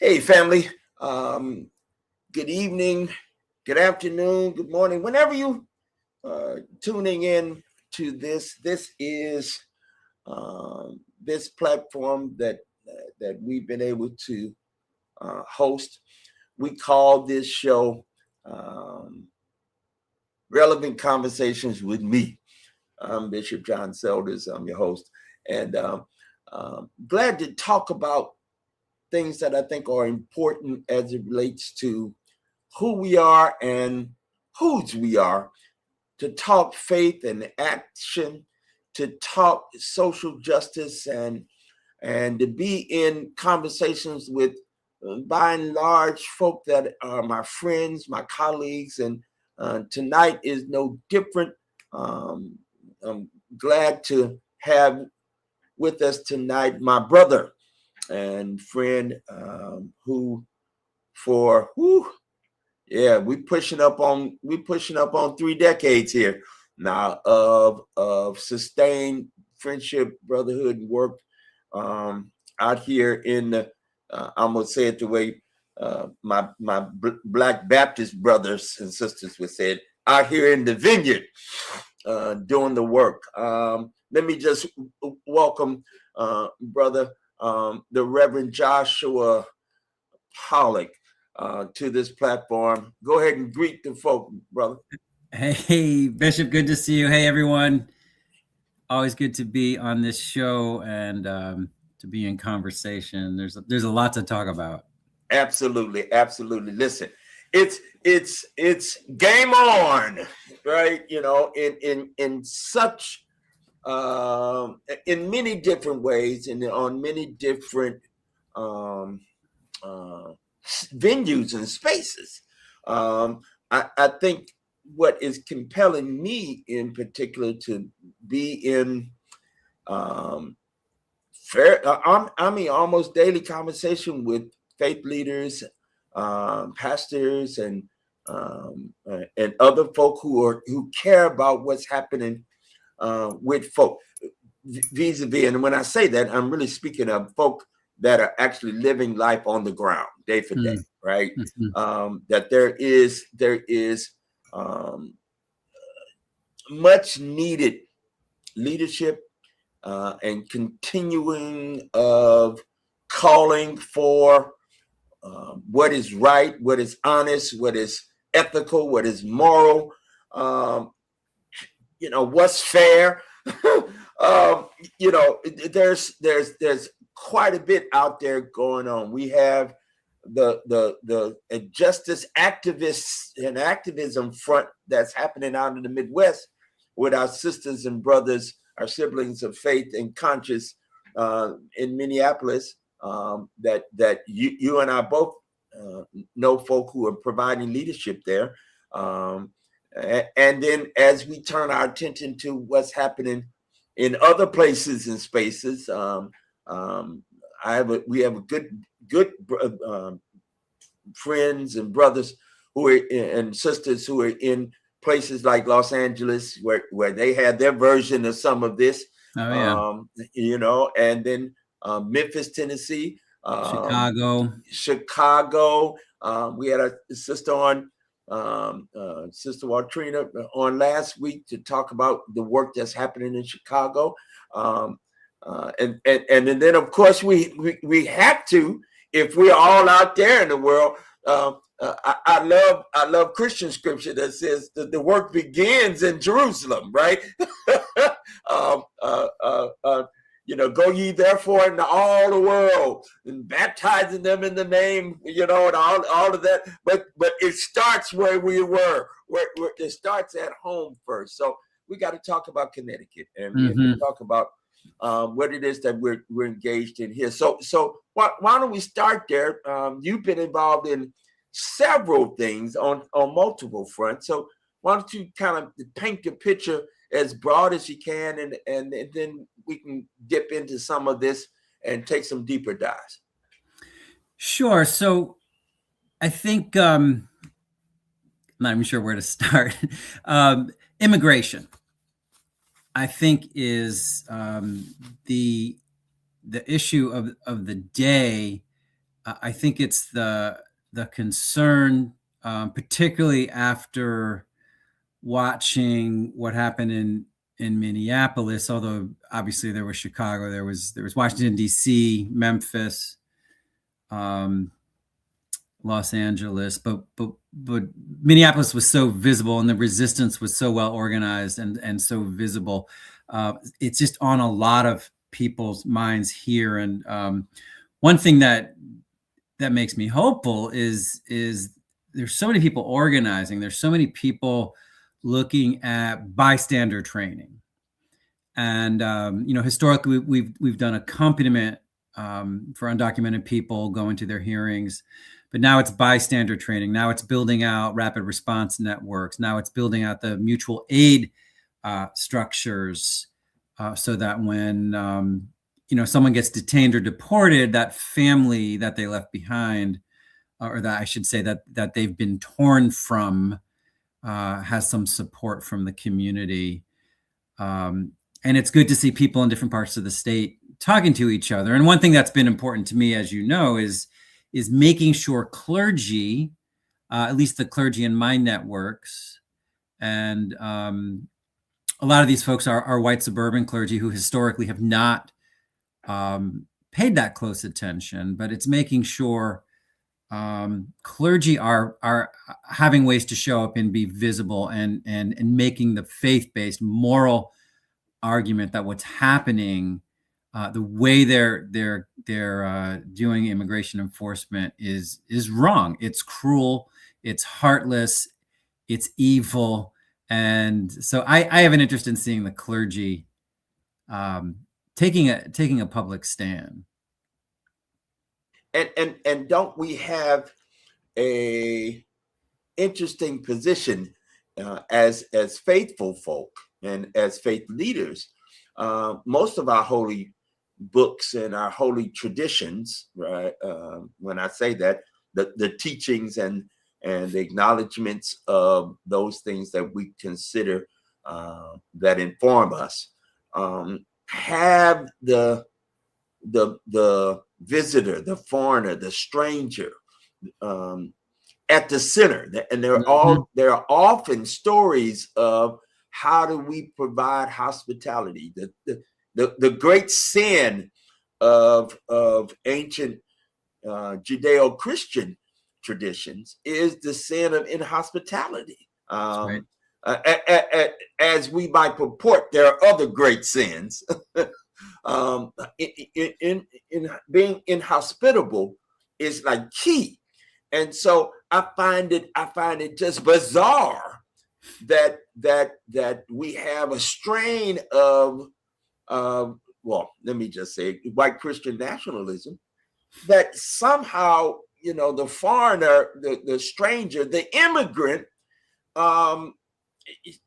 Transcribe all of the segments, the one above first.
Hey, family. Um, Good evening, good afternoon, good morning. Whenever you tuning in to this is this platform that we've been able to host. We call this show um, "Relevant Conversations with Me." I'm Bishop John Selders. I'm your host, and glad to talk about things that I think are important as it relates to who we are and whose we are, to talk faith and action, to talk social justice, and to be in conversations with, by and large, folk that are my friends, my colleagues, and tonight is no different. Um, I'm glad to have with us tonight my brother and friend, who for yeah, we pushing up on 3 decades here now of sustained friendship, brotherhood, and work, out here in the. I'm gonna say it the way my Black Baptist brothers and sisters would say it, out here in the vineyard, doing the work. Let me just welcome, brother, the Reverend Joshua Pawelek, to this platform. Go ahead and greet the folk, brother. Hey, Bishop, good to see you. Hey, everyone. Always good to be on this show and to be in conversation. There's a lot to talk about. Absolutely, absolutely. Listen, it's game on, right? In such in many different ways and on many different um, uh, venues and spaces. I think what is compelling me in particular to be in um, I mean, almost daily conversation with faith leaders, pastors, and other folk who care about what's happening with folk vis-a-vis. And when I say that, I'm really speaking of folk that are actually living life on the ground day for day, right? Mm-hmm. That there is um, much needed leadership, and continuing of calling for what is right, what is honest, what is ethical, what is moral, um, what's fair. um, there's quite a bit out there going on. We have the justice activists and activism front that's happening out in the Midwest with our sisters and brothers, our siblings of faith and conscience, in Minneapolis. That you and I both know folk who are providing leadership there. And then as we turn our attention to what's happening in other places and spaces, um, we have a good friends and brothers who are and sisters who are in places like Los Angeles, where they had their version of some of this. Oh, yeah. And then Memphis, Tennessee, Chicago. Chicago. We had a sister on, Sister Waltrina, on last week to talk about the work that's happening in Chicago. And then of course we have to, if we're all out there in the world. I love Christian scripture that says that the work begins in Jerusalem, right? um, uh, uh, uh, Go ye therefore into all the world and baptizing them in the name, and all of that. But it starts where we were, where it starts at home first. So we got to talk about Connecticut and talk about what it is that we're engaged in here. So why don't we start there? You've been involved in several things on multiple fronts. So why don't you kind of paint the picture as broad as you can, and then we can dip into some of this and take some deeper dives. Sure. So I think I'm not even sure where to start. Immigration, I think, is the issue of the day I think it's the concern, particularly after watching what happened in Minneapolis. Although obviously there was Chicago, there was Washington D.C., Memphis, Los Angeles, but Minneapolis was so visible, and the resistance was so well organized and so visible. It's just on a lot of people's minds here. And one thing that makes me hopeful is there's so many people organizing. There's so many people looking at bystander training, and historically we've done accompaniment for undocumented people going to their hearings, but now it's bystander training. Now it's building out rapid response networks. Now it's building out the mutual aid structures, so that when someone gets detained or deported, that family that they left behind, or that I should say that they've been torn from, has some support from the community. And it's good to see people in different parts of the state talking to each other. And one thing that's been important to me, as you know, is making sure clergy, at least the clergy in my networks, and a lot of these folks are white suburban clergy who historically have not paid that close attention, but it's making sure clergy are having ways to show up and be visible, and making the faith-based moral argument that what's happening, the way they're doing immigration enforcement is wrong. It's cruel. It's heartless. It's evil. And so I have an interest in seeing the clergy taking a public stand. And don't we have a interesting position as faithful folk and as faith leaders? Most of our holy books and our holy traditions, right? When I say that, the teachings and the acknowledgments of those things that we consider that inform us, have the visitor, the foreigner, the stranger at the center. And there are often stories of how do we provide hospitality. The great sin of ancient Judeo-Christian traditions is the sin of inhospitality. Right. As we might purport, there are other great sins. In being inhospitable is like key. And so I find it just bizarre that we have a strain of well, let me just say white Christian nationalism, that somehow, the foreigner, the stranger, the immigrant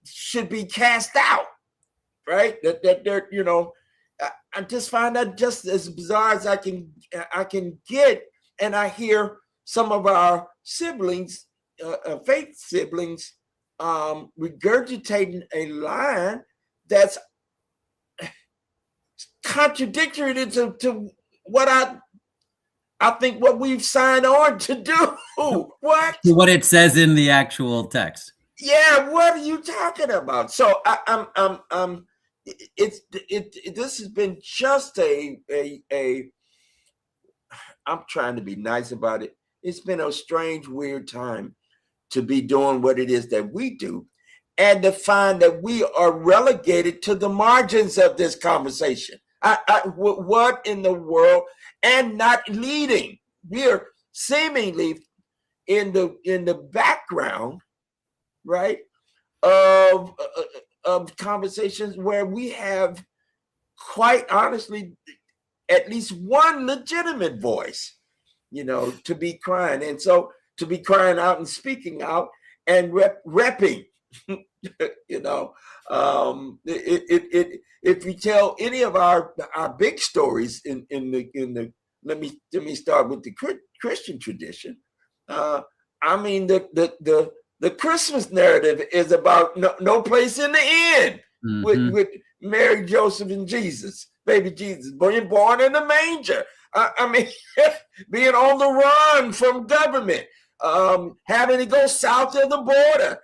should be cast out, right? That they're, I just find that just as bizarre as I can get. And I hear some of our siblings, faith siblings, regurgitating a line that's contradictory to what I think what we've signed on to do. What it says in the actual text. Yeah, what are you talking about? So this has been just I'm trying to be nice about it. It's been a strange, weird time to be doing what it is that we do, and to find that we are relegated to the margins of this conversation. What in the world? And not leading. We're seemingly in the background, right, of conversations where we have, quite honestly, at least one legitimate voice, to be crying. And so to be crying out and speaking out and repping, if we tell any of our big stories in the let me start with the Christian tradition. The Christmas narrative is about no place in the inn, with Mary, Joseph, and Jesus. baby Jesus being born in a manger. I mean, being on the run from government, having to go south of the border.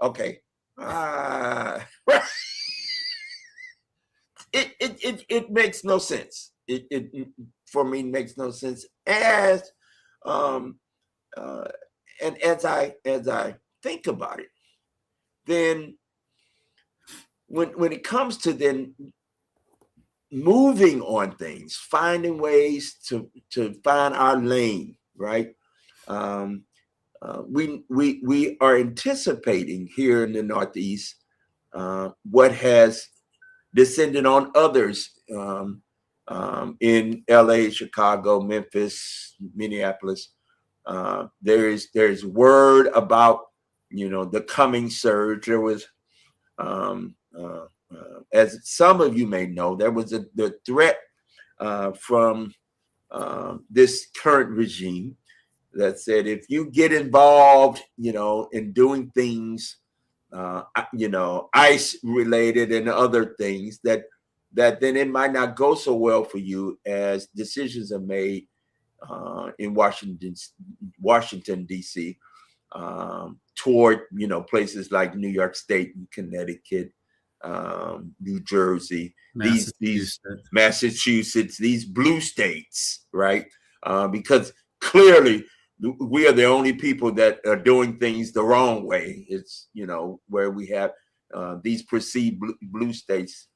Okay. It makes no sense. It for me makes no sense. As and as I think about it, then when it comes to then moving on things, finding ways to find our lane, right? We are anticipating here in the Northeast what has descended on others in LA, Chicago, Memphis, Minneapolis. There's word about the coming surge. There was as some of you may know, there was the threat from this current regime that said if you get involved, in doing things, ICE related and other things, that then it might not go so well for you as decisions are made in Washington D.C. Toward places like New York State and Connecticut, New Jersey, these Massachusetts, these blue states, right? Because clearly we are the only people that are doing things the wrong way. It's where we have these perceived blue states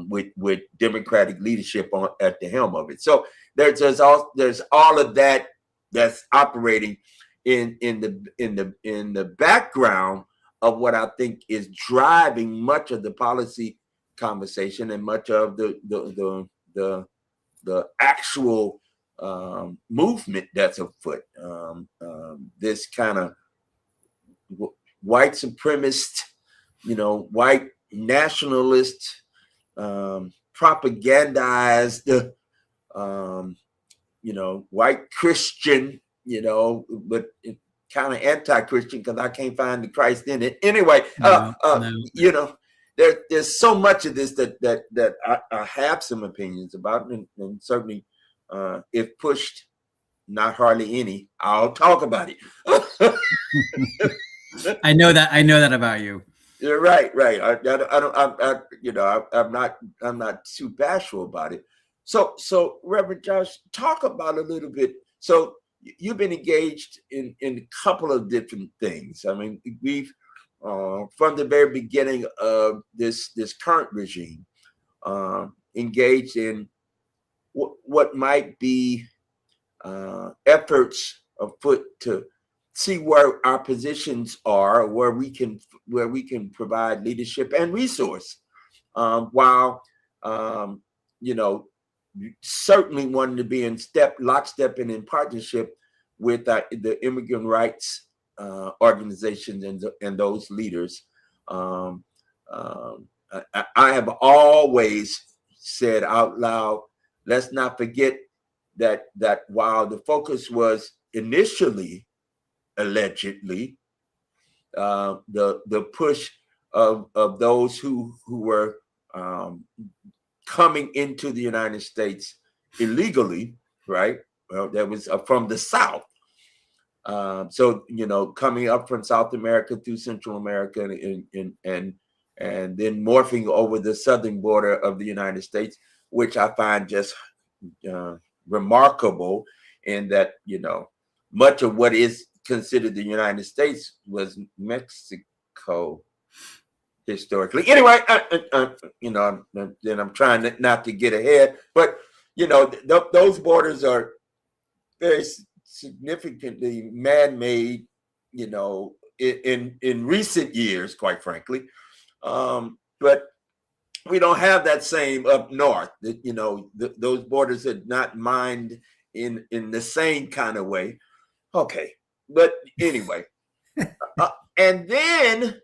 with Democratic leadership at the helm of it. So there's all of that that's operating in the background of what I think is driving much of the policy conversation and much of the actual movement that's afoot. This kind of white supremacist, white nationalist, propagandized, white Christian, but kind of anti-Christian because I can't find the Christ in it. Anyway, there's so much of this that I have some opinions about, and certainly if pushed, not hardly any, I'll talk about it. I know that about you. You're right. I'm not too bashful about it. So Reverend Josh, talk about a little bit. So you've been engaged in a couple of different things. I mean, we've from the very beginning of this current regime engaged in what might be efforts afoot to see where our positions are, where we can provide leadership and resource, while certainly wanting to be in lockstep and in partnership with the immigrant rights organizations and those leaders. I have always said out loud, let's not forget that while the focus was initially, allegedly, the push of those who were coming into the United States illegally, right? Well, that was from the South. So coming up from South America through Central America and then morphing over the southern border of the United States, which I find just remarkable, in that much of what is considered the United States was Mexico historically. Anyway, then I'm trying not to get ahead, but those borders are very significantly man-made, in recent years, quite frankly. But we don't have that same up north. Those borders are not mined in the same kind of way. Okay, but anyway, and then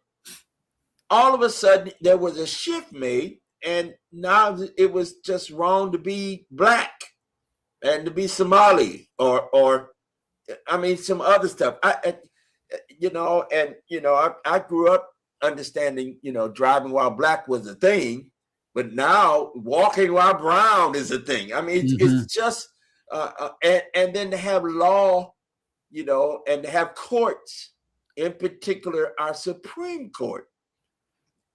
all of a sudden there was a shift made, and now it was just wrong to be Black and to be Somali or I mean some other stuff. I grew up understanding, driving while black was a thing, but now walking while brown is a thing. I mean, it's just, and then to have law, and to have courts, in particular our Supreme Court,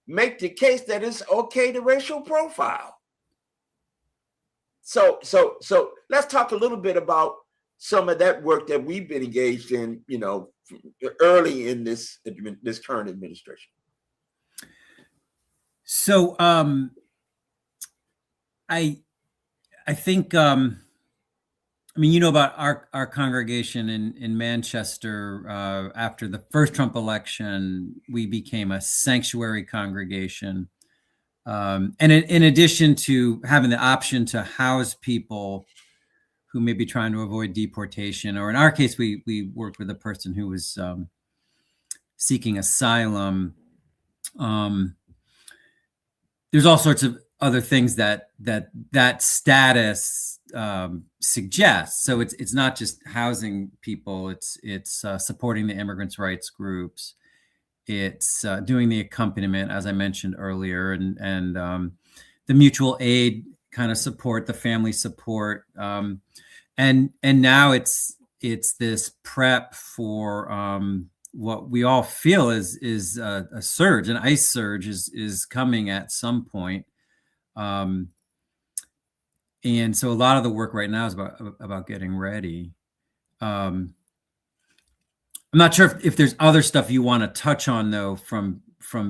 make the case that it's okay to racial profile. So let's talk a little bit about some of that work that we've been engaged in, early in this current administration. So I think I mean, about our congregation in Manchester. After the first Trump election, we became a sanctuary congregation. And in addition to having the option to house people who may be trying to avoid deportation, or in our case, we worked with a person who was seeking asylum. There's all sorts of other things that status suggests. So it's not just housing people. It's supporting the immigrants' rights groups. It's doing the accompaniment, as I mentioned earlier, and the mutual aid kind of support, the family support, and now it's this prep for what we all feel is a surge, an ICE surge is coming at some point. And so a lot of the work right now is about getting ready. I'm not sure if there's other stuff you want to touch on though from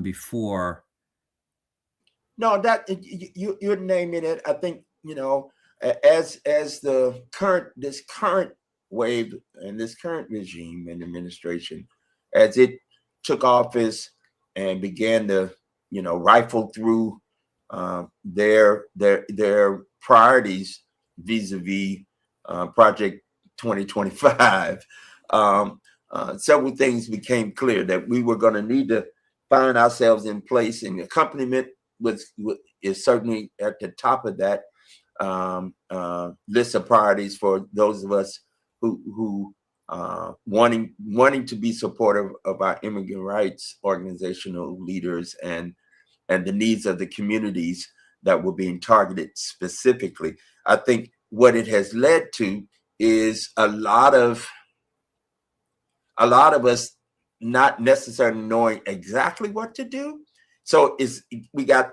before. No, that you're naming it. I think, as this current wave and this current regime and administration, as it took office and began to, rifle through their priorities vis-a-vis Project 2025, several things became clear that we were going to need to find ourselves in place, and accompaniment is certainly at the top of that list of priorities for those of us who wanting to be supportive of our immigrant rights organizational leaders and the needs of the communities that were being targeted specifically. I think what it has led to is a lot of us not necessarily knowing exactly what to do. So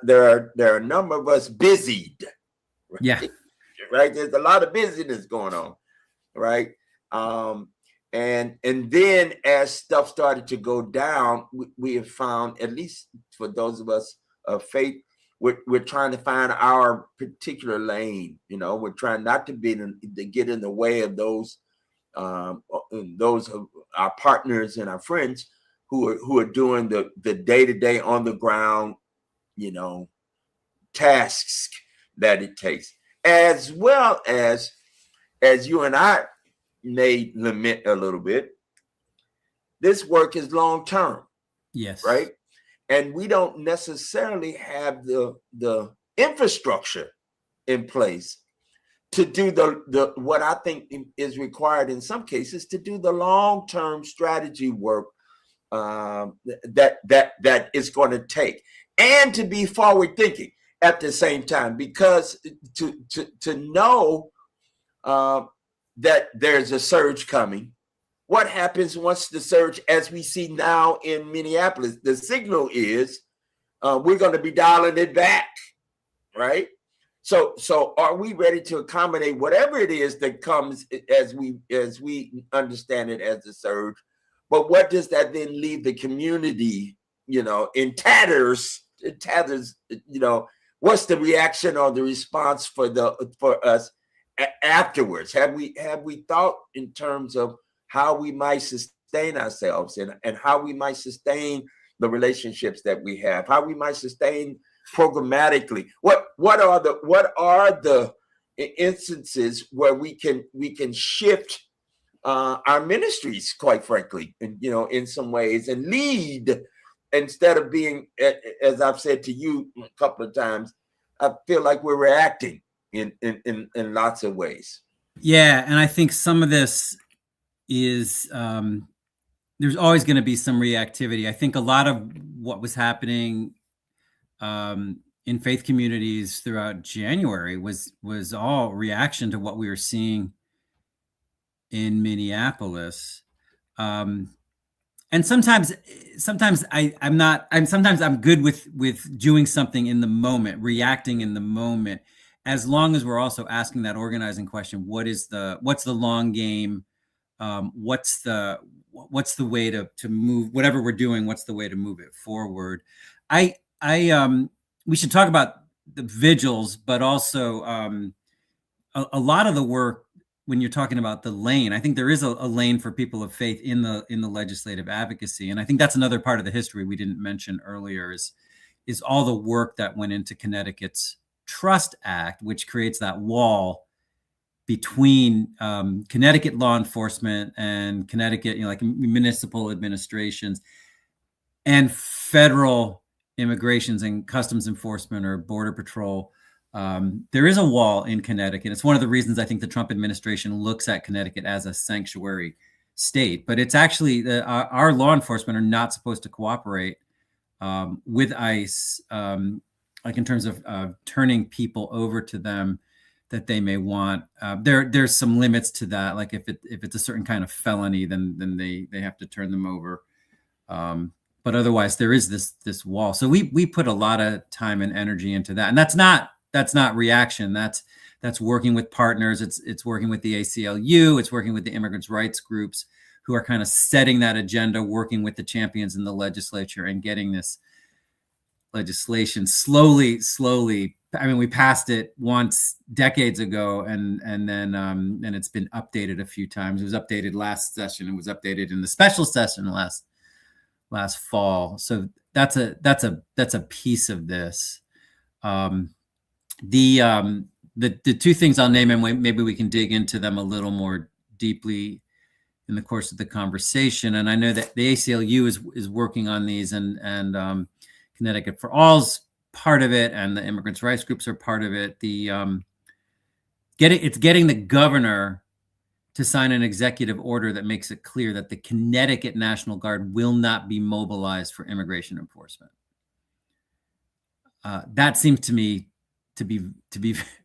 there are a number of us busied. Right? Yeah. Right. There's a lot of busyness going on. Right. And then as stuff started to go down, we have found, at least for those of us of faith, we're trying to find our particular lane. We're trying not to get in the way of those of our partners and our friends who are doing the day-to-day on the ground, tasks that it takes, as well as you and I may lament a little bit. This work is long-term. Yes. Right. And we don't necessarily have the infrastructure in place to do the what I think is required in some cases to do the long-term strategy work that is going to take, and to be forward thinking at the same time, because to know that there's a surge coming. What happens once the surge, as we see now in Minneapolis, the signal is we're going to be dialing it back, right? So are we ready to accommodate whatever it is that comes as we understand it as a surge? But what does that then leave the community, in tatters? What's the reaction or the response for us afterwards? Have we thought in terms of how we might sustain ourselves and how we might sustain the relationships that we have, how we might sustain programmatically? What are the instances where we can shift our ministries, quite frankly, in some ways, and lead instead of being, as I've said to you a couple of times, I feel like we're reacting in lots of ways. Yeah, and I think some of this is there's always going to be some reactivity. I think a lot of what was happening in faith communities throughout January was all reaction to what we were seeing in Minneapolis. And sometimes I'm good with doing something in the moment, reacting in the moment, as long as we're also asking that organizing question: what's the long game? What's the way to move whatever we're doing? What's the way to move it forward? We should talk about the vigils, but also a lot of the work. When you're talking about the lane, I think there is a lane for people of faith in the legislative advocacy, and I think that's another part of the history we didn't mention earlier is all the work that went into Connecticut's Trust Act, which creates that wall between Connecticut law enforcement and Connecticut, like municipal administrations, and federal immigrations and customs enforcement or border patrol. There is a wall in Connecticut. It's one of the reasons I think the Trump administration looks at Connecticut as a sanctuary state. But it's actually our law enforcement are not supposed to cooperate with ICE, like in terms of turning people over to them that they may want. There's some limits to that. Like if it's a certain kind of felony, then they have to turn them over. But otherwise, there is this wall. So we put a lot of time and energy into that, and that's not reaction. That's working with partners. It's working with the ACLU. It's working with the immigrants' rights groups who are kind of setting that agenda, working with the champions in the legislature and getting this legislation slowly. I mean, we passed it once decades ago, and then it's been updated a few times. It was updated last session. It was updated in the special session last fall. So that's a piece of this. The two things I'll name, and maybe we can dig into them a little more deeply in the course of the conversation. And I know that the ACLU is working on these, and Connecticut for All's part of it, and the immigrants' rights groups are part of it. It's getting the governor to sign an executive order that makes it clear that the Connecticut National Guard will not be mobilized for immigration enforcement. That seems to me to be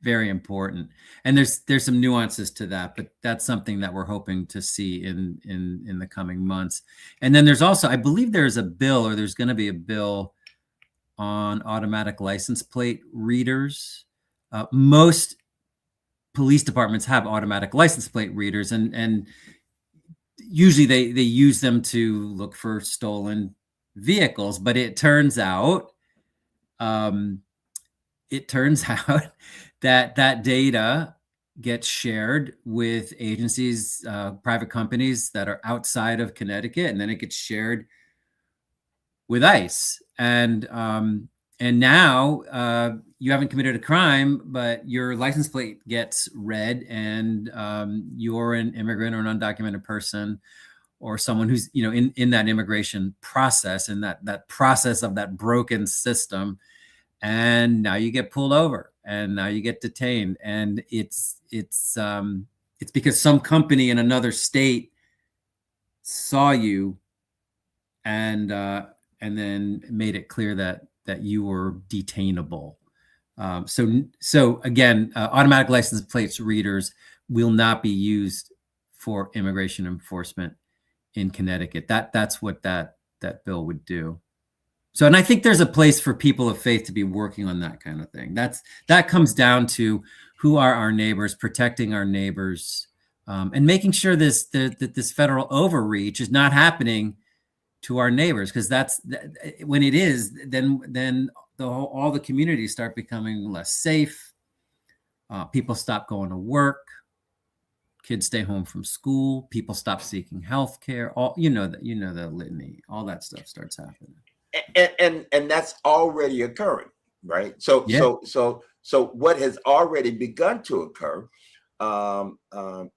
very important, and there's some nuances to that, but that's something that we're hoping to see in the coming months. And then there's also, I believe there's going to be a bill on automatic license plate readers. Most police departments have automatic license plate readers, and usually they use them to look for stolen vehicles. But it turns out that data gets shared with agencies, private companies that are outside of Connecticut, and then it gets shared with ICE. And now you haven't committed a crime, but your license plate gets read, and you're an immigrant or an undocumented person, or someone who's in that immigration process, and that process of that broken system. And now you get pulled over, and now you get detained, and it's because some company in another state saw you and then made it clear that you were detainable. So again, automatic license plates readers will not be used for immigration enforcement in Connecticut. That's what that bill would do. So, and I think there's a place for people of faith to be working on that kind of thing. That comes down to who are our neighbors, protecting our neighbors, and making sure that this federal overreach is not happening to our neighbors, because when it is, then all the communities start becoming less safe. People stop going to work. Kids stay home from school. People stop seeking health care. The litany. All that stuff starts happening. And that's already occurring, right? So yeah. So what has already begun to occur,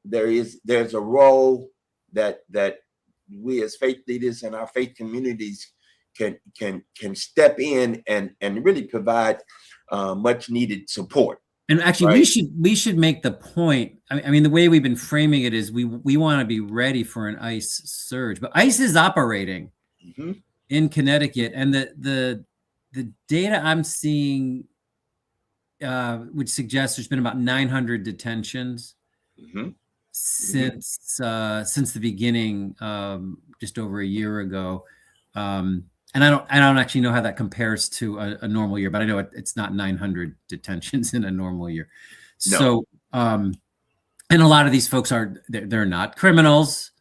there's a role that we as faith leaders and our faith communities can step in and really provide much needed support, And actually, Right. we should make the point. I mean, the way we've been framing it is we want to be ready for an ICE surge, but ICE is operating Mm-hmm. in Connecticut, and the data I'm seeing would suggest there's been about 900 detentions Mm-hmm. since the beginning, just over a year ago. And I don't actually know how that compares to a normal year, but I know it's not 900 detentions in a normal year. No. So, and a lot of these folks they're not criminals.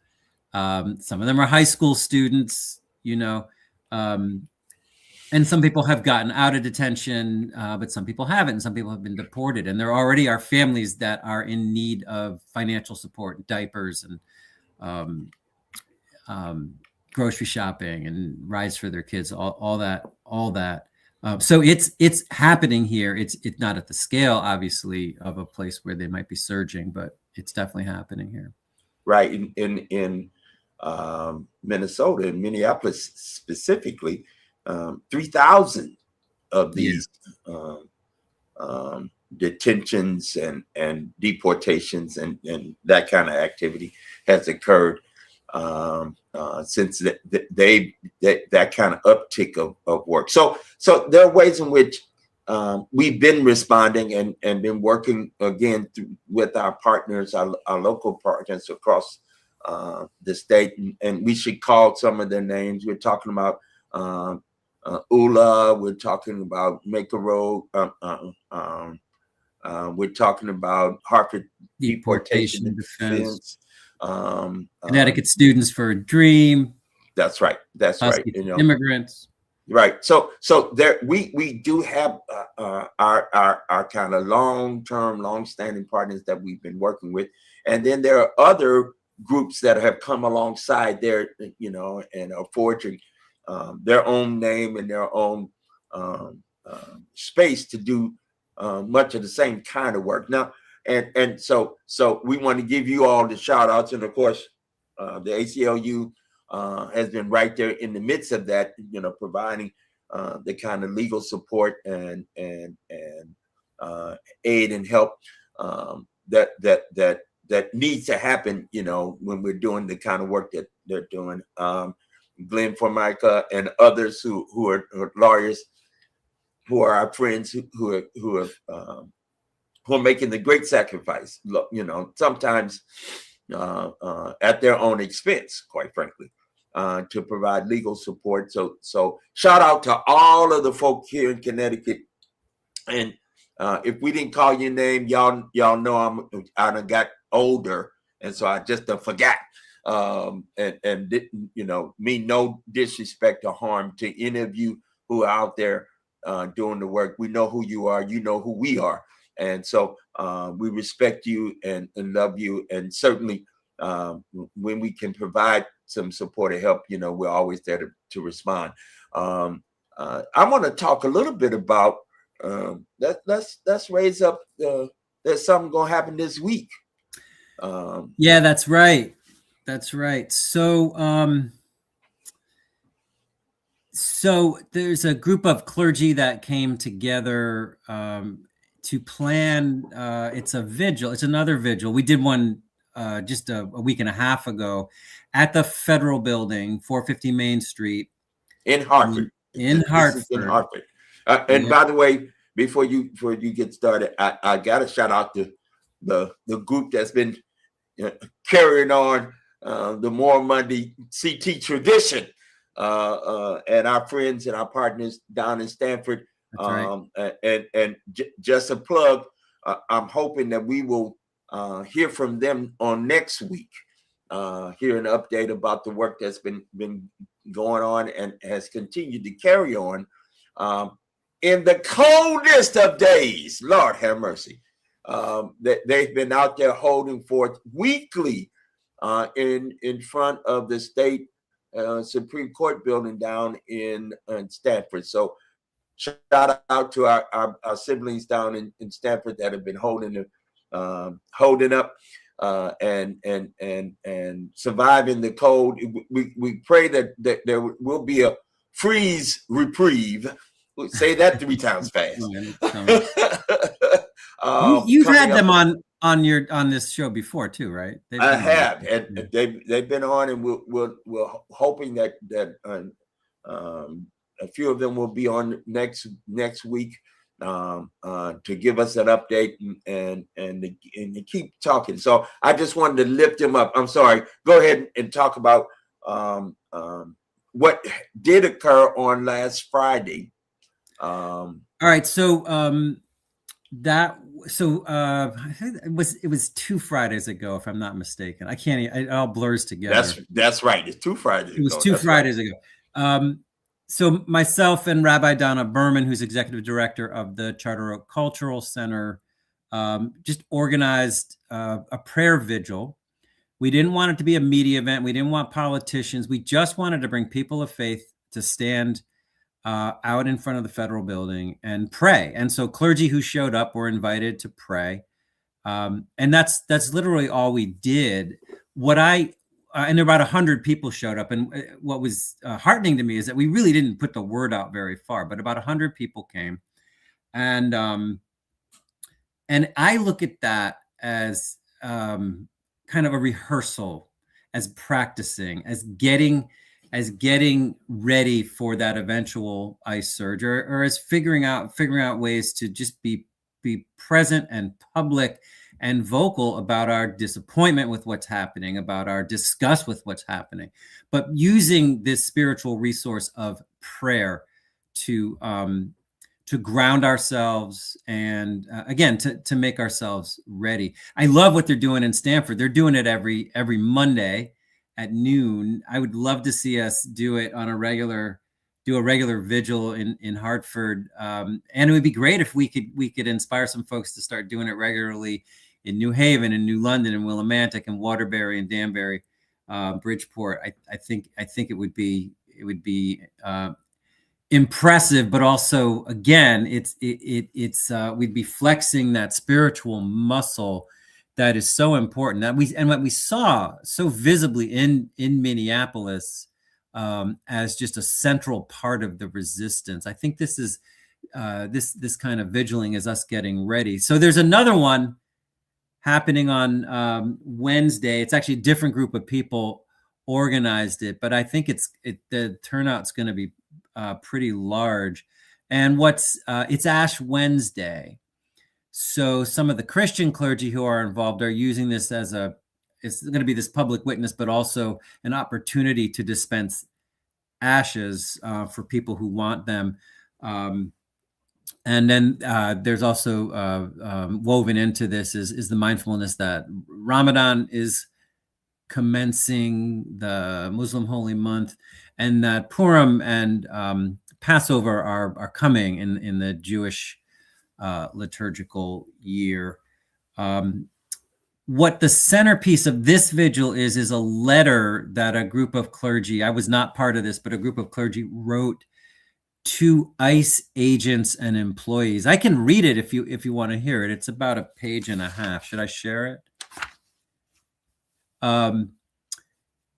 Some of them are high school students, and some people have gotten out of detention, but some people haven't, and some people have been deported. And there already are families that are in need of financial support, diapers, and grocery shopping and rides for their kids, all that. So it's happening here. It's not at the scale, obviously, of a place where they might be surging, but it's definitely happening here. Right. In Minnesota, in Minneapolis specifically, 3,000 of these detentions and deportations and that kind of activity has occurred since that kind of uptick of work. So there are ways in which we've been responding and been working again with our partners, our local partners across the state, and we should call some of their names. We're talking about ULA. We're talking about Make a Road. We're talking about Hartford Deportation Defense. Connecticut Students for a Dream. That's right. That's right. Immigrants. Right. So there we do have our kind of long-standing partners that we've been working with, and then there are other groups that have come alongside there, and are forging their own name and their own space to do much of the same kind of work. Now, and so we want to give you all the shout outs, and of course, the ACLU has been right there in the midst of that, providing the kind of legal support and aid and help that needs to happen, when we're doing the kind of work that they're doing. Glenn Formica and others who are lawyers, who are our friends, who are making the great sacrifice, sometimes at their own expense, quite frankly, to provide legal support. So shout out to all of the folk here in Connecticut. And if we didn't call your name, y'all know I done got older, and so I just forgot. And didn't, mean no disrespect or harm to any of you who are out there doing the work. We know who you are. You know who we are. And so we respect you and love you. And certainly when we can provide some support or help, we're always there to respond. I want to talk a little bit about let's raise up. There's something going to happen this week. Yeah, that's right. That's right. So there's a group of clergy that came together to plan. It's a vigil. It's another vigil. We did one just a week and a half ago at the Federal Building, 450 Main Street in Hartford. In Hartford. In Hartford. And by the way, before you get started, I got to shout out to the group that's been carrying on the More Monday CT tradition, and our friends and our partners down in Stanford. Right. And just a plug, I'm hoping that we will hear from them on next week, hear an update about the work that's been going on and has continued to carry on in the coldest of days. Lord have mercy. They've been out there holding forth weekly in front of the state Supreme Court building down in Stanford. So shout out to our siblings down in Stanford that have been holding up and surviving the cold. We pray that there will be a freeze reprieve. Say that 3 times fast. You've coming had up. them on this show before too, right? I have, and they've been on, and we're hoping that a few of them will be on next week to give us an update and to keep talking. So I just wanted to lift them up. I'm sorry. Go ahead and talk about what did occur on last Friday. All right, so it was 2 Fridays ago, if I'm not mistaken. I can't. It all blurs together. That's right. It's 2 Fridays ago. It was 2 Fridays ago. So myself and Rabbi Donna Berman, who's executive director of the Charter Oak Cultural Center, just organized a prayer vigil. We didn't want it to be a media event. We didn't want politicians. We just wanted to bring people of faith to stand out in front of the federal building and pray. And so clergy who showed up were invited to pray. And that's literally all we did. And there were about 100 people showed up. And what was heartening to me is that we really didn't put the word out very far, but about 100 people came. And I look at that as kind of a rehearsal, as practicing, as getting ready for that eventual ICE surge, or as figuring out ways to just be present and public and vocal about our disappointment with what's happening, about our disgust with what's happening, but using this spiritual resource of prayer to ground ourselves and again to make ourselves ready. I love what they're doing in Stanford. They're doing it every Monday at noon. I would love to see us do it on a regular vigil in Hartford. And it would be great if we could inspire some folks to start doing it regularly in New Haven and New London and Willimantic and Waterbury and Danbury, Bridgeport. I think it would be impressive, but also again, it's we'd be flexing that spiritual muscle that is so important. What we saw so visibly in Minneapolis as just a central part of the resistance. I think this is this kind of vigiling is us getting ready. So there's another one happening on Wednesday. It's actually a different group of people organized it, but I think the turnout's going to be pretty large. And it's Ash Wednesday. So some of the Christian clergy who are involved are using this as it's going to be this public witness, but also an opportunity to dispense ashes for people who want them. And then there's also woven into this is the mindfulness that Ramadan is commencing, the Muslim holy month, and that Purim and Passover are coming in the Jewish liturgical year. What the centerpiece of this vigil is a letter that a group of clergy, I was not part of this, but a group of clergy wrote to ICE agents and employees. I can read it if you want to hear it. It's about a page and a half. Should I share it?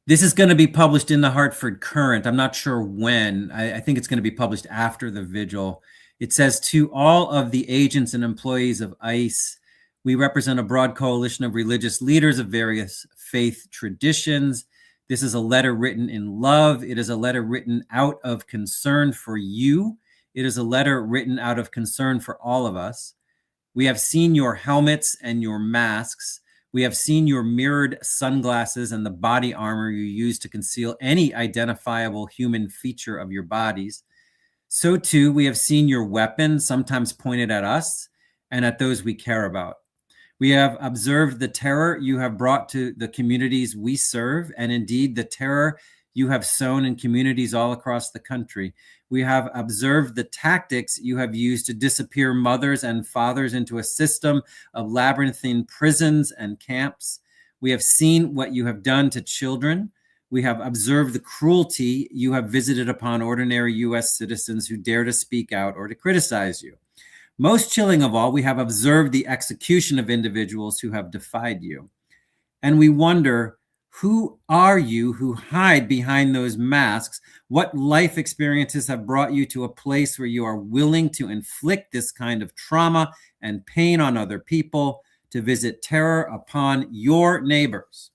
This is going to be published in the Hartford Courant. I'm not sure when. I think it's going to be published after the vigil. It says, to all of the agents and employees of ICE, we represent a broad coalition of religious leaders of various faith traditions. This is a letter written in love. It is a letter written out of concern for you. It is a letter written out of concern for all of us. We have seen your helmets and your masks. We have seen your mirrored sunglasses and the body armor you use to conceal any identifiable human feature of your bodies. So too, we have seen your weapons, sometimes pointed at us and at those we care about. We have observed the terror you have brought to the communities we serve, and indeed the terror you have sown in communities all across the country. We have observed the tactics you have used to disappear mothers and fathers into a system of labyrinthine prisons and camps. We have seen what you have done to children. We have observed the cruelty you have visited upon ordinary U.S. citizens who dare to speak out or to criticize you. Most chilling of all, we have observed the execution of individuals who have defied you. And we wonder, Who are you who hide behind those masks? What life experiences have brought you to a place where you are willing to inflict this kind of trauma and pain on other people, to visit terror upon your neighbors?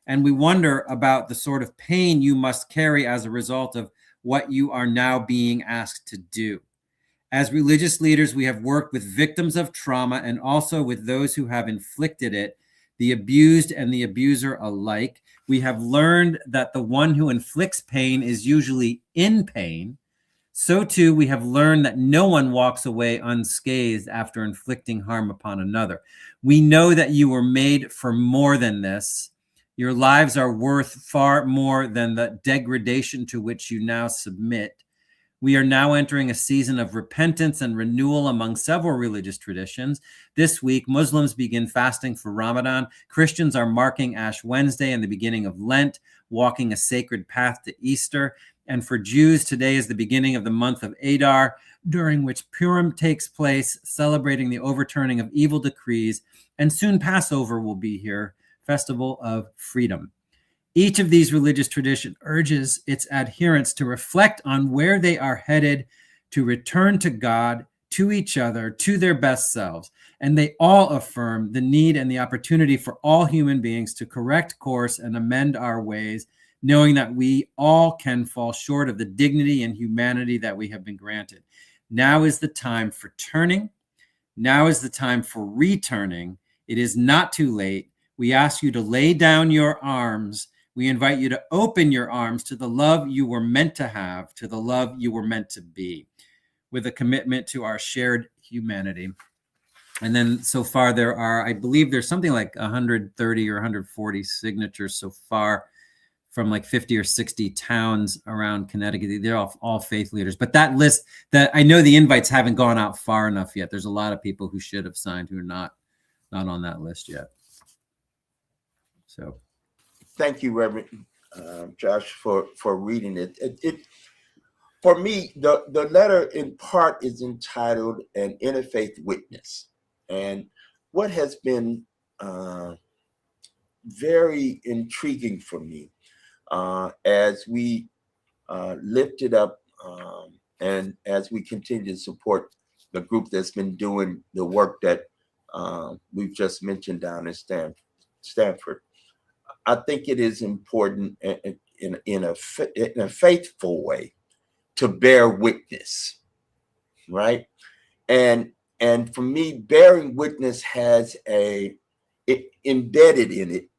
And we wonder about the sort of pain you must carry as a result of what you are now being asked to do. As religious leaders, we have worked with victims of trauma and also with those who have inflicted it, the abused and the abuser alike. We have learned that the one who inflicts pain is usually in pain. So too, we have learned that no one walks away unscathed after inflicting harm upon another. We know that you were made for more than this. Your lives are worth far more than the degradation to which you now submit. We are now entering a season of repentance and renewal among several religious traditions. This week, Muslims begin fasting for Ramadan. Christians are marking Ash Wednesday and the beginning of Lent, walking a sacred path to Easter. And for Jews, today is the beginning of the month of Adar, during which Purim takes place, celebrating the overturning of evil decrees. And soon Passover will be here, festival of freedom. Each of these religious traditions urges its adherents to reflect on where they are headed, to return to God, to each other, to their best selves. And they all affirm the need and the opportunity for all human beings to correct course and amend our ways, knowing that we all can fall short of the dignity and humanity that we have been granted. Now is the time for turning. Now is the time for returning. It is not too late. We ask you to lay down your arms. We invite you to open your arms to the love you were meant to have, to the love you were meant to be, with a commitment to our shared humanity. And then so far there are, I believe there's something like 130 or 140 signatures so far from like 50 or 60 towns around Connecticut. They're all faith leaders. But that list, that I know the invites haven't gone out far enough yet. There's a lot of people who should have signed who are not on that list yet. So. Thank you, Reverend Josh, for reading it. For me, the letter in part is entitled "An Interfaith Witness," and what has been very intriguing for me as we lift it up and as we continue to support the group that's been doing the work that we've just mentioned down in Stanford. I think it is important in a faithful way to bear witness, right? And for me, bearing witness has embedded in it,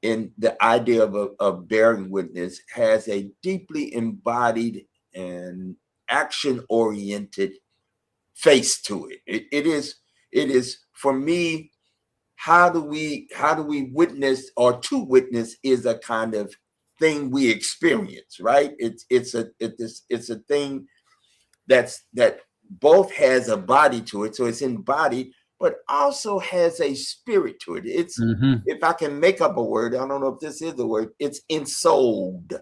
in the idea of bearing witness, has a deeply embodied and action-oriented face to it. It is for me. How do we witness, or to witness is a kind of thing we experience, right? It's a thing that both has a body to it, so it's embodied, but also has a spirit to it. It's if I can make up a word, I don't know if this is a word, it's ensouled,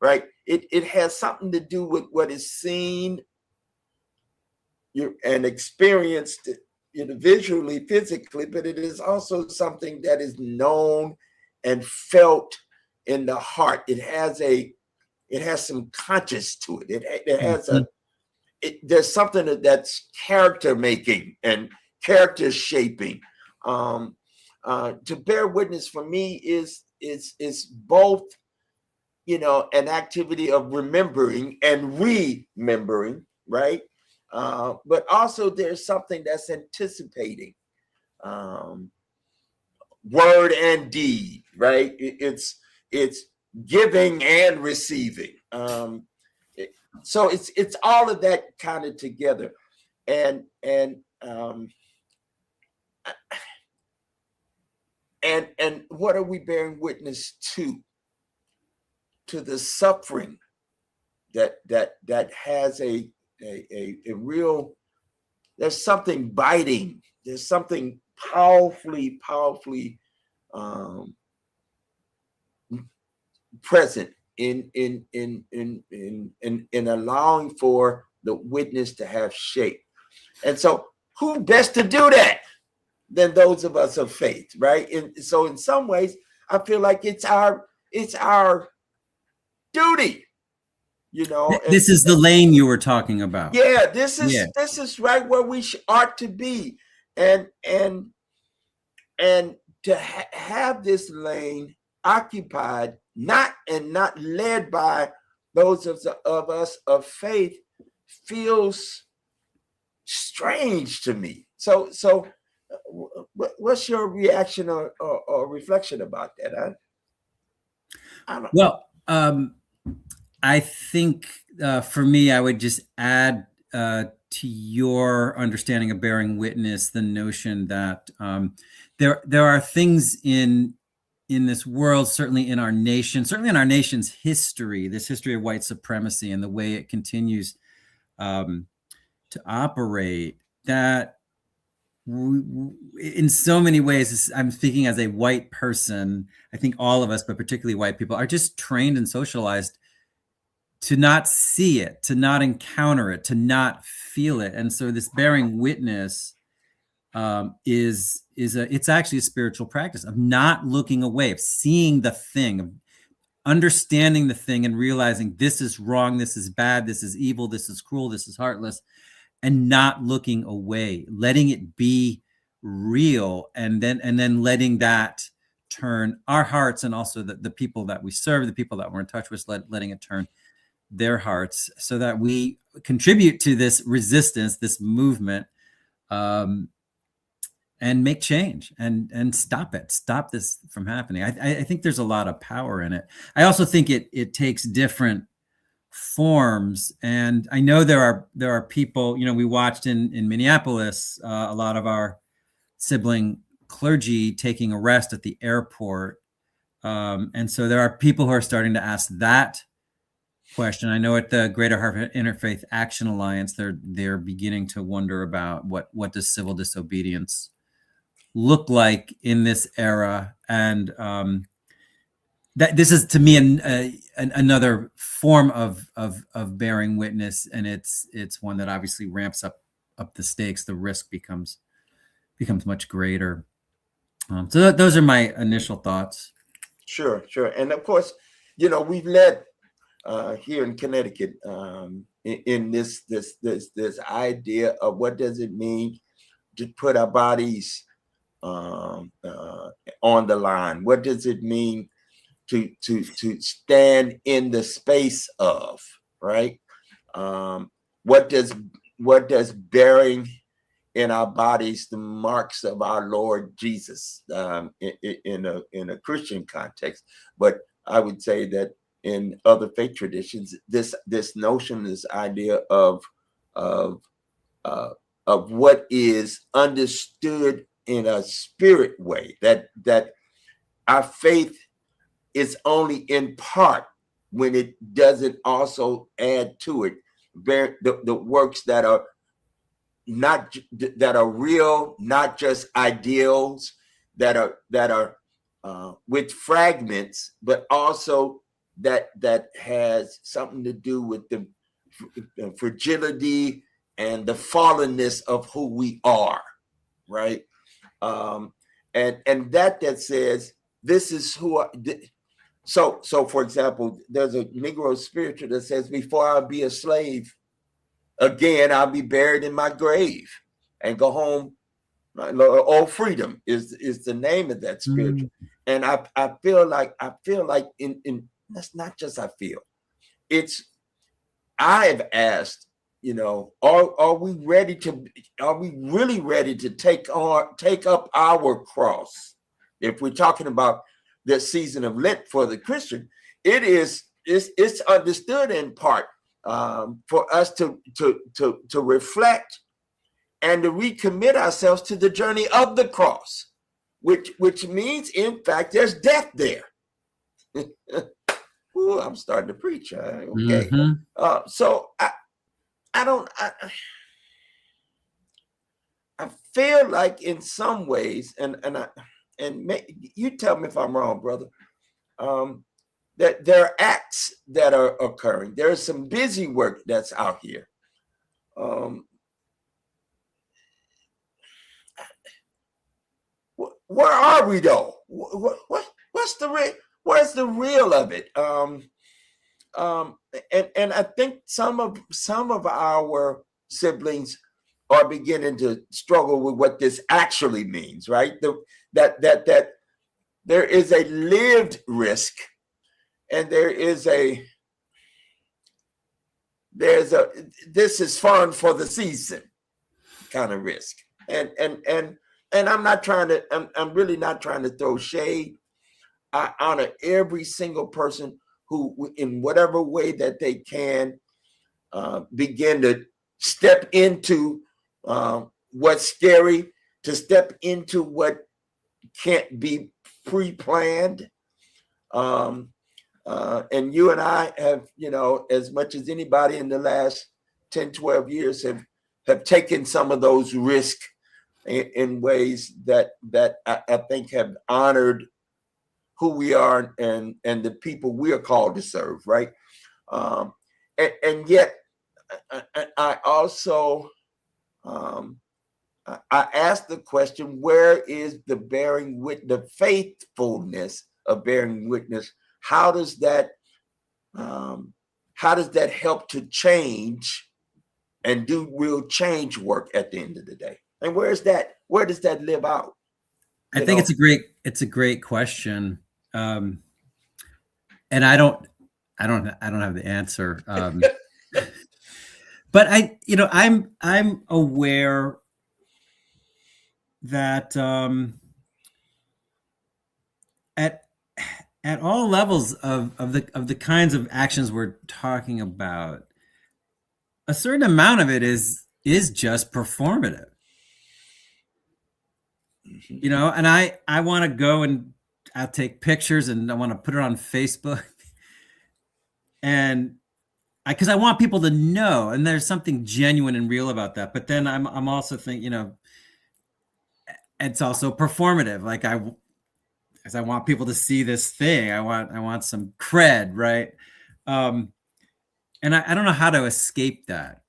right? It has something to do with what is seen and experienced visually, physically, but it is also something that is known and felt in the heart. It has some conscious to it. It has there's something that's character making and character shaping. To bear witness for me is both, an activity of remembering and remembering, right? But also there's something that's anticipating, word and deed, right? It's giving and receiving. So it's all of that kind of together, and what are we bearing witness to? To the suffering that has a real, there's something biting, there's something powerfully present in allowing for the witness to have shape. And so who best to do that than those of us of faith, right? And so in some ways, I feel like it's our duty, and This is the lane you were talking about. yeah, this Yeah. is right where we ought to be, and to have this lane occupied, not led by those of us of faith, feels strange to me. So what's your reaction or reflection about that? I don't. Well, I think for me, I would just add to your understanding of bearing witness the notion that there are things in this world, certainly in our nation, certainly in our nation's history, this history of white supremacy and the way it continues to operate, that in so many ways, I'm speaking as a white person, I think all of us, but particularly white people, are just trained and socialized to not see it, to not encounter it, to not feel it. And so this bearing witness it's actually a spiritual practice of not looking away, of seeing the thing, of understanding the thing and realizing this is wrong, this is bad, this is evil, this is cruel, this is heartless, and not looking away, letting it be real, and then letting that turn our hearts, and also the people that we serve, the people that we're in touch with, letting it turn their hearts, so that we contribute to this resistance, this movement, and make change and stop this from happening. I think there's a lot of power in it. I also think it takes different forms, and I know there are people, we watched in Minneapolis a lot of our sibling clergy taking a rest at the airport, and so there are people who are starting to ask that question. I know at the Greater Heart Interfaith Action Alliance, they're beginning to wonder about what does civil disobedience look like in this era, and that this is to me another form of bearing witness, and it's one that obviously ramps up the stakes. The risk becomes much greater. So those are my initial thoughts. Sure, and of course, we've led here in Connecticut in this idea of what does it mean to put our bodies on the line. What does it mean to stand in the space of, right? What does bearing in our bodies the marks of our Lord Jesus in a Christian context? But I would say that in other faith traditions, this notion, this idea of what is understood in a spirit way, that our faith is only in part when it doesn't also add to it the works that are real, not just ideals that are with fragments, but also that has something to do with the fragility and the fallenness of who we are, right? And that says this is who I. So for example, there's a Negro spiritual that says, before I'll be a slave again, I'll be buried in my grave and go home. All freedom is the name of that spiritual. And I feel like in that's not just I feel. It's I've asked, are we really ready to take up our cross? If we're talking about the season of Lent for the Christian, it's understood in part for us to reflect and to recommit ourselves to the journey of the cross, which means, in fact, there's death there. Ooh, I'm starting to preach. Okay. Mm-hmm. So I feel like in some ways, and you tell me if I'm wrong, brother, that there are acts that are occurring. There is some busy work that's out here. Where are we though? What where's the real of it? And I think some of our siblings are beginning to struggle with what this actually means, right? That there is a lived risk, and there's a this is fun for the season kind of risk. And I'm really not trying to throw shade. I honor every single person who, in whatever way that they can, begin to step into what's scary, to step into what can't be pre-planned. And you and I have, as much as anybody in the last 10, 12 years have taken some of those risks in ways that I think have honored who we are and the people we are called to serve, right? And yet, I also I asked the question: where is the bearing witness, the faithfulness of bearing witness? How does that help to change and do real change work at the end of the day? And where does that live out? I think it's a great question. And I don't have the answer. But I'm aware that at all levels of the kinds of actions we're talking about, a certain amount of it is just performative. And I want to go and I'll take pictures and I want to put it on Facebook, and because I want people to know, and there's something genuine and real about that. But then I'm also thinking, it's also performative. Like I want people to see this thing. I want some cred, right? And I don't know how to escape that.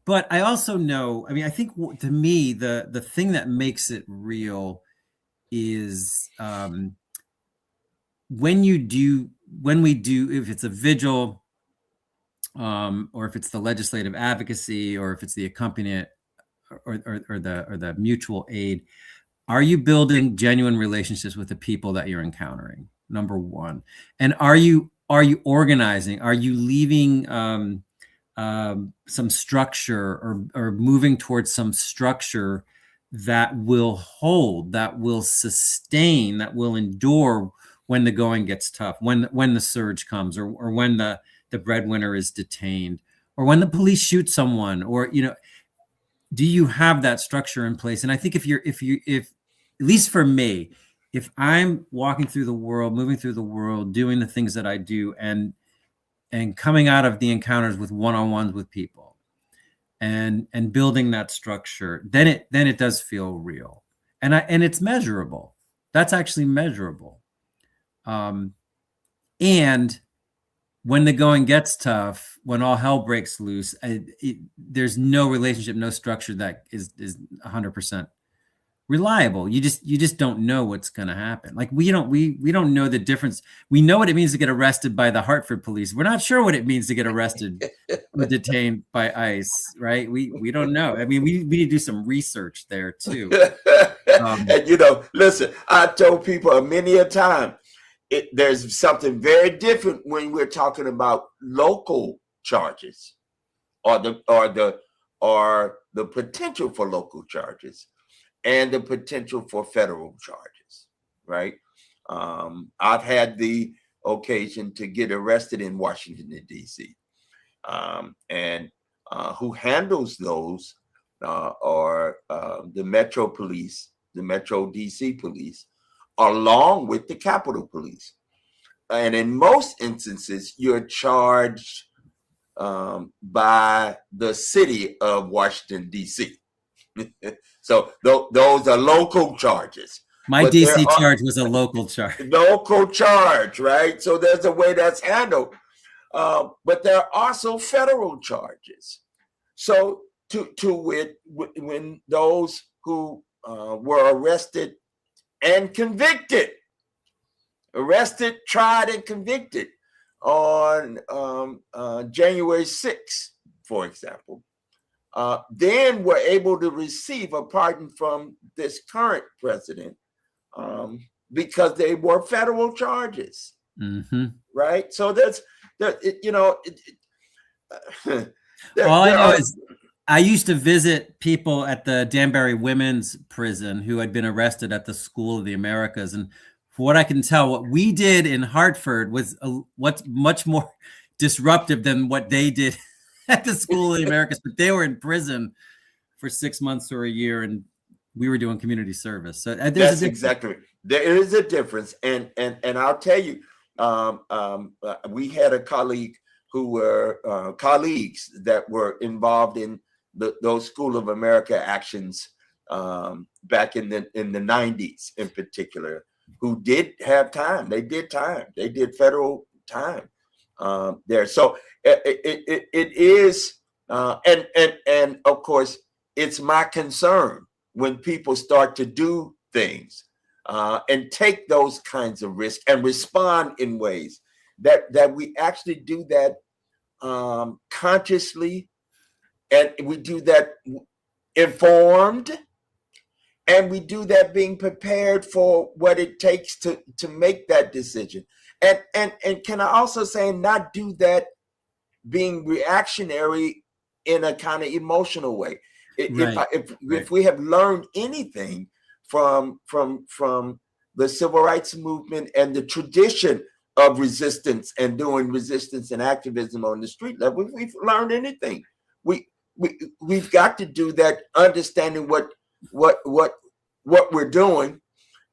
But I also know, I think to me, the thing that makes it real is when we do, if it's a vigil, or if it's the legislative advocacy, or if it's the accompaniment or the mutual aid, are you building genuine relationships with the people that you're encountering? Number one. And are you organizing? Are you leaving some structure or moving towards some structure that will hold, that will sustain, that will endure when the going gets tough, when the surge comes, or when the breadwinner is detained, or when the police shoot someone, or do you have that structure in place? And I think if at least for me, if I'm walking through the world, moving through the world, doing the things that I do, and coming out of the encounters with one-on-ones with people, and building that structure, then it does feel real, and it's measurable. That's actually measurable. And when the going gets tough, when all hell breaks loose, there's no relationship, no structure that is 100% reliable. You just don't know what's going to happen. Like we don't know the difference. We know what it means to get arrested by the Hartford police. We're not sure what it means to get arrested or detained by ICE, right? We don't know. We need to do some research there too. And listen, I told people many a time, there's something very different when we're talking about local charges, or the potential for local charges, and the potential for federal charges, right? I've had the occasion to get arrested in Washington, D.C. And who handles those are the Metro Police, the Metro D.C. Police, along with the Capitol Police. And in most instances, you're charged by the city of Washington, D.C. So those are local charges. My DC charge was a local charge. Local charge, right? So there's a way that's handled. But there are also federal charges. So when those who were arrested and convicted, arrested, tried, and convicted on January 6th, for example, then were able to receive a pardon from this current president because they were federal charges, right? So that's that. All I know is I used to visit people at the Danbury Women's Prison who had been arrested at the School of the Americas, and for what I can tell, what we did in Hartford was what's much more disruptive than what they did at the School of the Americas. But they were in prison for 6 months or a year, and we were doing community service. So that's exactly, there is a difference, and I'll tell you, we had a colleague who were colleagues that were involved in those School of America actions back in the 90s, in particular, who did have time. They did time. They did federal time there. So it is, and of course, it's my concern when people start to do things and take those kinds of risks and respond in ways that we actually do that consciously, and we do that informed, and we do that being prepared for what it takes to make that decision. And can I also say, not do that being reactionary in a kind of emotional way. If we have learned anything from the civil rights movement and the tradition of resistance and doing resistance and activism on the street level, if we've learned anything, we've got to do that, understanding what we're doing,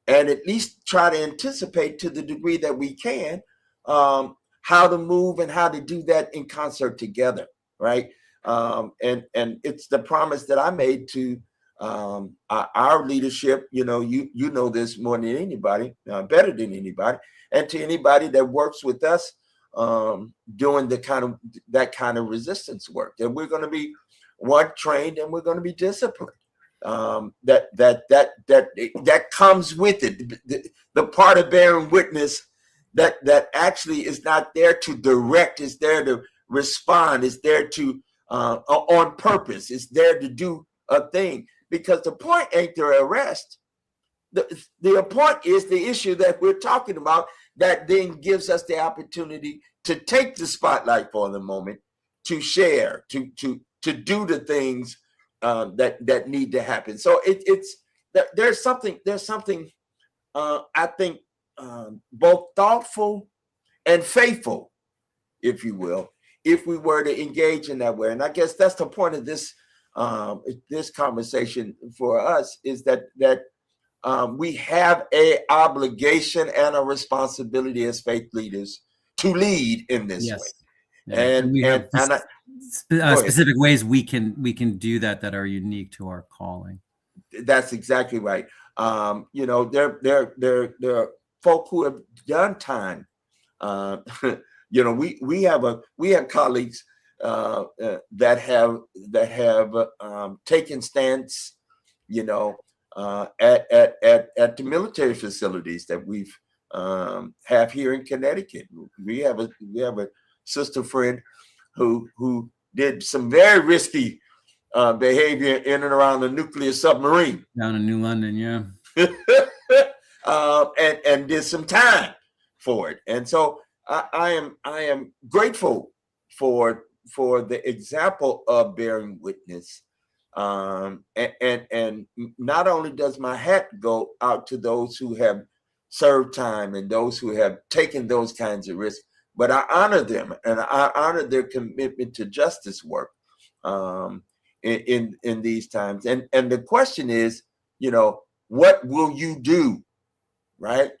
and at least try to anticipate, to the degree that we can, how to move and how to do that in concert together, right? And it's the promise that I made to our leadership. You know this more than anybody, better than anybody, and to anybody that works with us doing that kind of resistance work. That we're going to be trained, and we're going to be disciplined. That comes with it. The part of bearing witness that actually is not there to direct, is there to respond, is there to on purpose, is there to do a thing. Because the point ain't the arrest. The point is the issue that we're talking about, that then gives us the opportunity to take the spotlight for the moment, to share, to do the things that need to happen. So there's something I think both thoughtful and faithful, if you will, if we were to engage in that way. And I guess that's the point of this conversation for us, is that we have a obligation and a responsibility as faith leaders to lead in this way. Yeah. And we have specific ways we can do that are unique to our calling. That's exactly right. There are folk who have done time. We have colleagues that have taken stance, at the military facilities that we've have here in Connecticut. We have a sister friend who did some very risky behavior in and around the nuclear submarine down in New London, yeah, and did some time for it. And so I am grateful for the example of bearing witness. And not only does my hat go out to those who have served time and those who have taken those kinds of risks, but I honor them, and I honor their commitment to justice work in these times. And the question is, what will you do, right?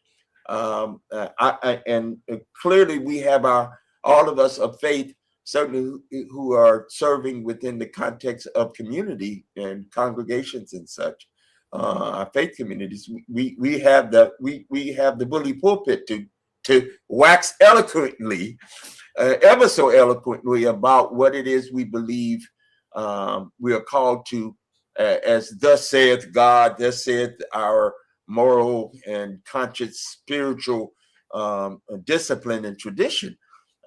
And clearly we have all of us of faith, certainly who are serving within the context of community and congregations and such, our faith communities. We have the bully pulpit to wax eloquently, ever so eloquently, about what it is we believe we are called to, as thus saith God, thus saith our moral and conscious spiritual discipline and tradition.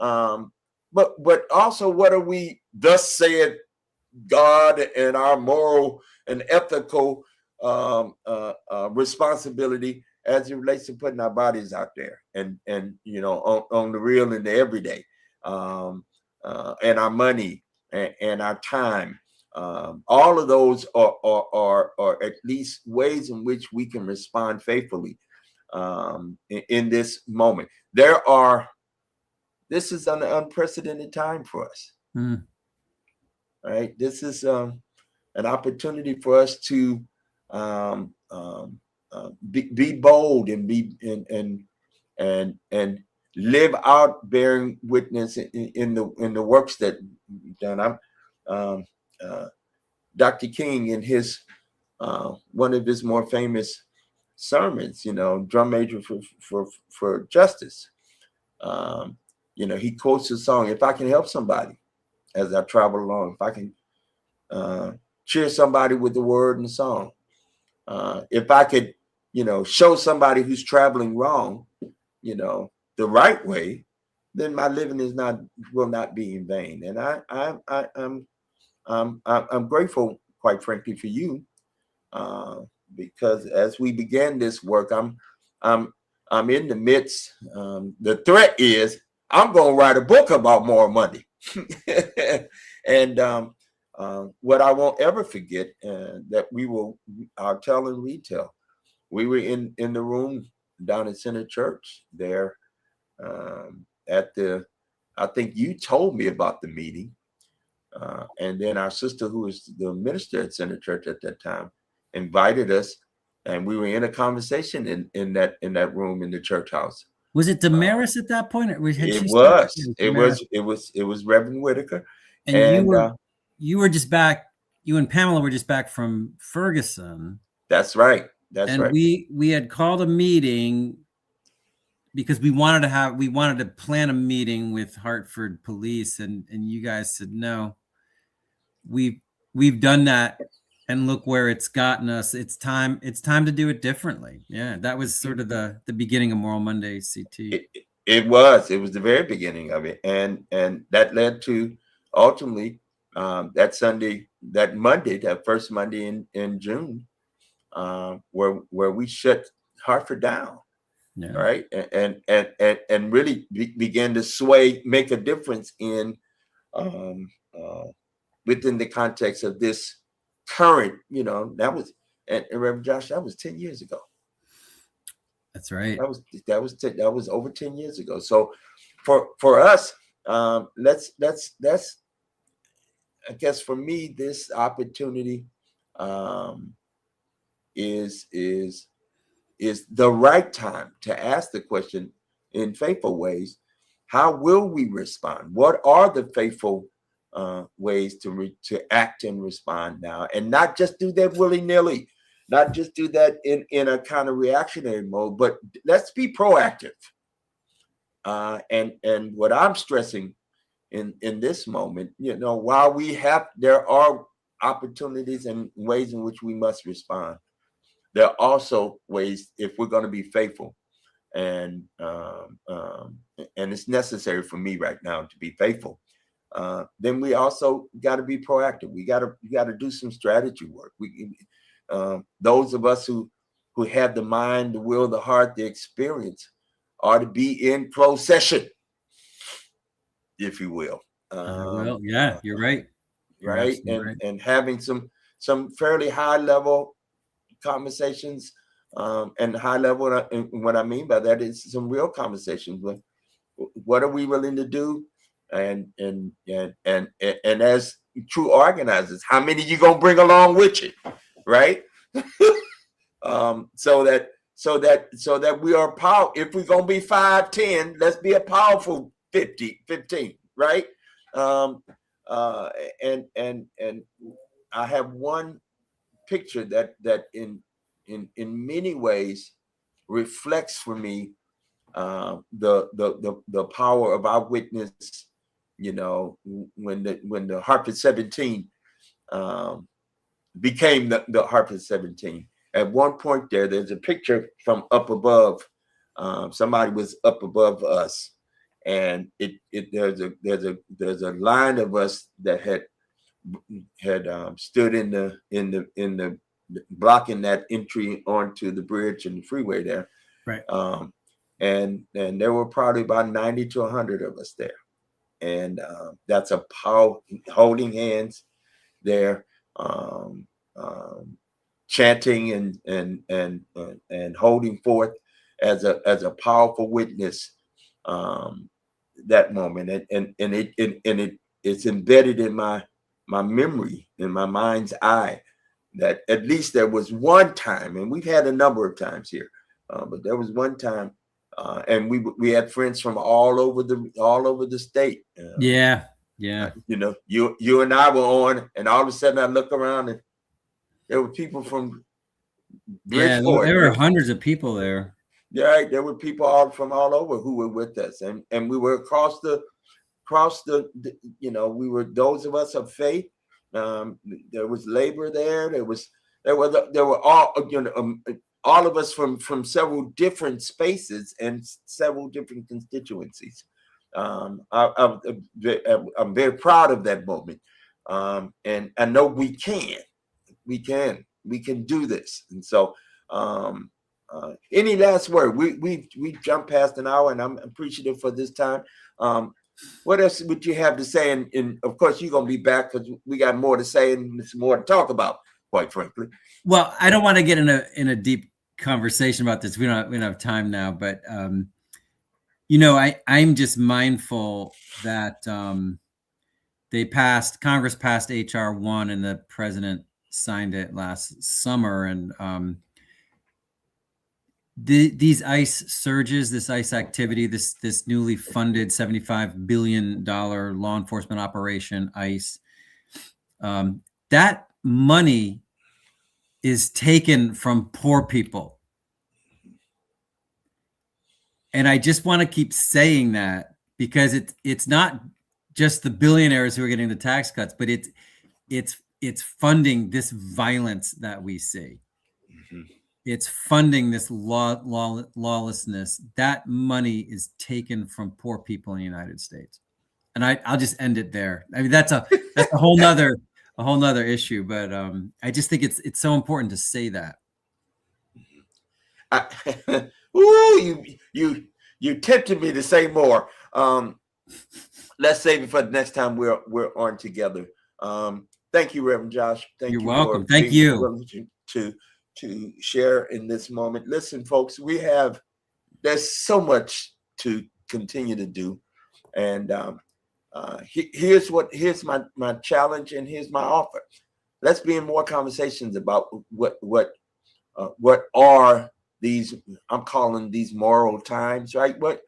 But also, what are we, thus said God, and our moral and ethical responsibility as it relates to putting our bodies out there and on the real and the everyday, and our money and our time. All of those are at least ways in which we can respond faithfully in this moment. This is an unprecedented time for us. Right? This is an opportunity for us to be bold and and live out bearing witness in the works that we've done. Dr. King, in his one of his more famous sermons, Drum Major for Justice, he quotes the song, "If I can help somebody as I travel along, if I can cheer somebody with the word and song, if I could, show somebody who's traveling wrong, the right way, then my living will not be in vain." And I'm grateful, quite frankly, for you, because as we began this work, I'm in the midst. The threat is I'm going to write a book about moral money, and what I won't ever forget that I'll tell and retell. We were in the room down at Center Church there I think you told me about the meeting. And then our sister, who was the minister at Center Church at that time, invited us, and we were in a conversation in that room in the church house. Was it Damaris at that point? It was Reverend Whitaker, and you were just back. You and Pamela were just back from Ferguson. That's right. That's right. We had called a meeting because we wanted to plan a meeting with Hartford Police, and you guys said no. We've done that, and look where it's gotten us. It's time to do it differently. Yeah, that was sort of the beginning of Moral Monday CT. It was the very beginning of it, and that led to ultimately that Monday, that first Monday in June, where we shut Hartford down. Yeah. Right. And really began to make a difference in within the context of this current, that was, and Reverend Josh, that was 10 years ago. That's right. That was over 10 years ago. So for us, that's I guess for me, this opportunity is the right time to ask the question in faithful ways. How will we respond? What are the faithful ways to act and respond now, and not just do that willy-nilly, not just do that in a kind of reactionary mode, but let's be proactive. And what I'm stressing in this moment, while there are opportunities and ways in which we must respond, there are also ways, if we're going to be faithful, and it's necessary for me right now to be faithful, then we also got to be proactive. We got to do some strategy work. Those of us who have the mind, the will, the heart, the experience, are to be in closed session, if you will. Yeah, you're right. Right, and having some fairly high level conversations, and high level. And what I mean by that is some real conversations with what are we willing to do, and as true organizers, how many you gonna bring along with you, right? So that we are power. If we're gonna be 5, 10, let's be a powerful 15, right? And I have one picture that in many ways reflects for me the power of our witness. When the Hartford 17 became the Hartford 17, at one point there's a picture from up above. Somebody was up above us, and there's a line of us that had stood in the blocking that entry onto the bridge and the freeway there. Right. And there were probably about 90 to 100 of us there. And that's a power, holding hands there, chanting and holding forth as a powerful witness, that moment. And it's embedded in my memory, in my mind's eye, that at least there was one time, and we've had a number of times here, but there was one time, and we had friends from all over the state. Yeah. You know, you and I were on, and all of a sudden I look around and there were people from Bridgeport. There were hundreds of people there. Yeah, there were people from all over who were with us, and we were across the you know, we were those of us of faith. There was labor there. There were all, you know, all of us from several different spaces and several different constituencies. I'm very proud of that moment, and I know we can do this. And so, any last word? We jumped past an hour, and I'm appreciative for this time. What else would you have to say? And of course, you're gonna be back because we got more to say and there's more to talk about, quite frankly. Well, I don't want to get in a deep conversation about this. We don't have time now, but you know, I'm just mindful that Congress passed HR 1 and the president signed it last summer, and these ICE surges, this ICE activity, this newly funded $75 billion law enforcement operation, ICE, that money is taken from poor people. And I just want to keep saying that, because it's not just the billionaires who are getting the tax cuts, but it's funding this violence that we see. Mm-hmm. It's funding this lawlessness. That money is taken from poor people in the United States. And I'll just end it there. I mean, that's a whole nother issue, but I just think it's so important to say that. You tempted me to say more. Let's save it for the next time we're on together. Thank you, Reverend Josh. You're welcome. Thank you. To share in this moment. Listen, folks, there's so much to continue to do. And here's my challenge, and here's my offer. Let's be in more conversations about what are these, I'm calling these moral times, right? What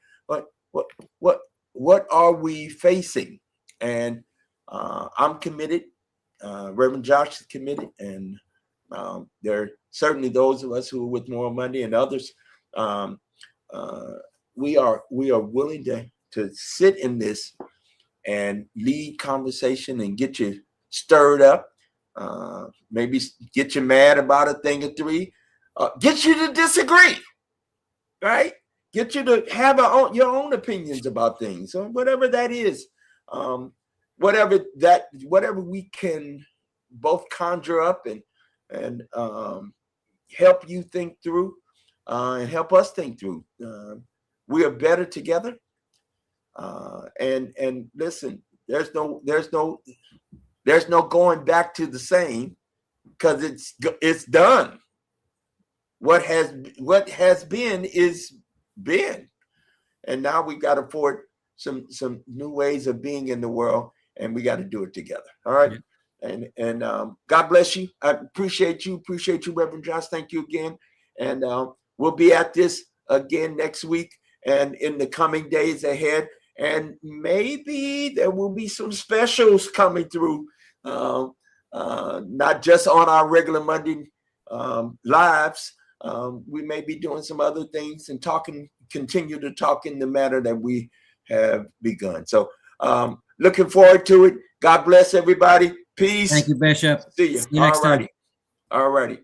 are we facing? And I'm committed. Reverend Josh is committed, and there are certainly those of us who are with Moral Monday and others. We are willing to sit in this and lead conversation and get you stirred up, maybe get you mad about a thing or three, get you to disagree, right? Get you to have your own opinions about things, so whatever that is, whatever we can both conjure up and help you think through, and help us think through. We are better together. And listen, there's no going back to the same, because it's done. What has been is been, and now we got to afford some new ways of being in the world, and we got to do it together. All right. Yeah. And God bless you. I appreciate you, Reverend Josh. Thank you again. And we'll be at this again next week and in the coming days ahead. And maybe there will be some specials coming through, not just on our regular Monday lives. We may be doing some other things and continue to talk in the manner that we have begun. So looking forward to it. God bless everybody. Peace. Thank you, Bishop. See you. See you next time. All righty.